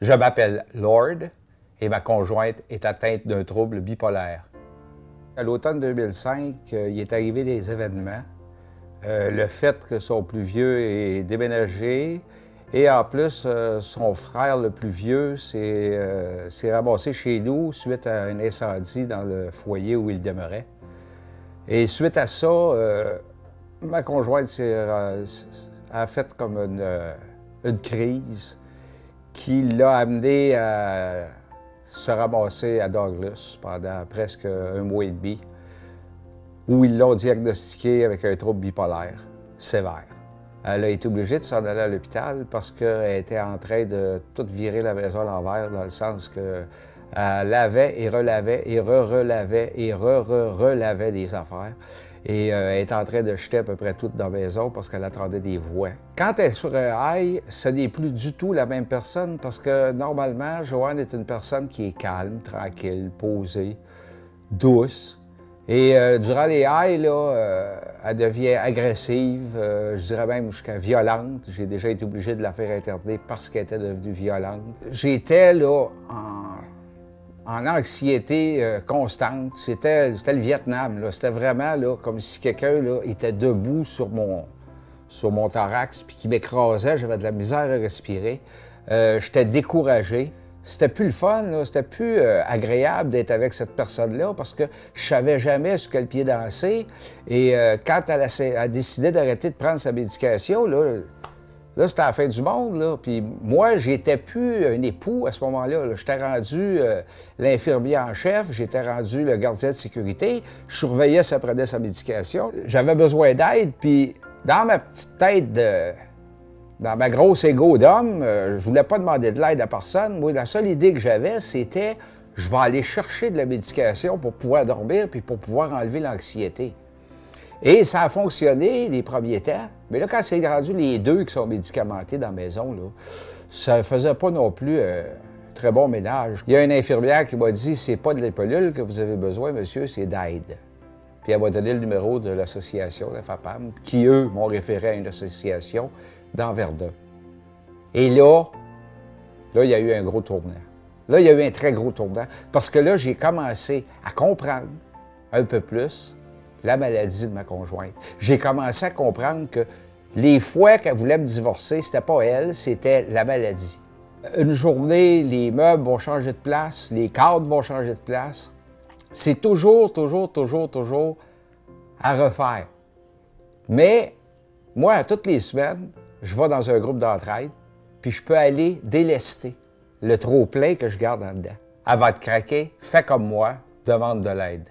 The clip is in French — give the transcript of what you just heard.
Je m'appelle Lord et ma conjointe est atteinte d'un trouble bipolaire. À l'automne 2005, il est arrivé des événements. Le fait que son plus vieux ait déménagé et en plus, son frère le plus vieux s'est ramassé chez nous suite à un incendie dans le foyer où il demeurait. Et suite à ça, ma conjointe a fait comme une crise qui l'a amené à se ramasser à Douglas pendant presque un mois et demi, où ils l'ont diagnostiqué avec un trouble bipolaire sévère. Elle a été obligée de s'en aller à l'hôpital parce qu'elle était en train de tout virer la maison à l'envers, dans le sens qu'elle lavait et relavait et relavait et relavait des affaires. Et elle est en train de jeter à peu près tout dans la maison parce qu'elle attendait des voix. Quand elle est sur un high, ce n'est plus du tout la même personne parce que normalement, Joanne est une personne qui est calme, tranquille, posée, douce. Et durant les highs, là, elle devient agressive, je dirais même jusqu'à violente. J'ai déjà été obligé de la faire interner parce qu'elle était devenue violente. J'étais là en anxiété constante. C'était le Vietnam, là. C'était vraiment là, comme si quelqu'un là, était debout sur mon thorax puis qui m'écrasait. J'avais de la misère à respirer. J'étais découragé. C'était plus le fun, là. C'était plus agréable d'être avec cette personne-là parce que je savais jamais sur quel pied danser. Et quand elle a décidé d'arrêter de prendre sa médication, là c'était la fin du monde, là. Puis moi, j'étais plus un époux à ce moment-là. Là. J'étais rendu l'infirmier en chef, j'étais rendu le gardien de sécurité. Je surveillais si elle prenait sa médication. J'avais besoin d'aide, puis dans ma petite tête dans ma grosse égo d'homme, je voulais pas demander de l'aide à personne. Moi, la seule idée que j'avais, c'était je vais aller chercher de la médication pour pouvoir dormir puis pour pouvoir enlever l'anxiété. Et ça a fonctionné les premiers temps. Mais là, quand c'est rendu les deux qui sont médicamentés dans la maison, là, ça faisait pas non plus très bon ménage. Il y a une infirmière qui m'a dit « C'est pas de l'épolule que vous avez besoin, monsieur, c'est d'aide. » Puis elle m'a donné le numéro de l'association, la FAPAM, qui, eux, m'ont référé à une association dans Verdun. Et là, il y a eu un gros tournant. Là, il y a eu un très gros tournant. Parce que là, j'ai commencé à comprendre un peu plus la maladie de ma conjointe. J'ai commencé à comprendre que les fois qu'elle voulait me divorcer, c'était pas elle, c'était la maladie. Une journée, les meubles vont changer de place, les cadres vont changer de place. C'est toujours à refaire. Mais moi, toutes les semaines, je vais dans un groupe d'entraide, puis je peux aller délester le trop-plein que je garde en dedans. Avant de craquer, fais comme moi, demande de l'aide.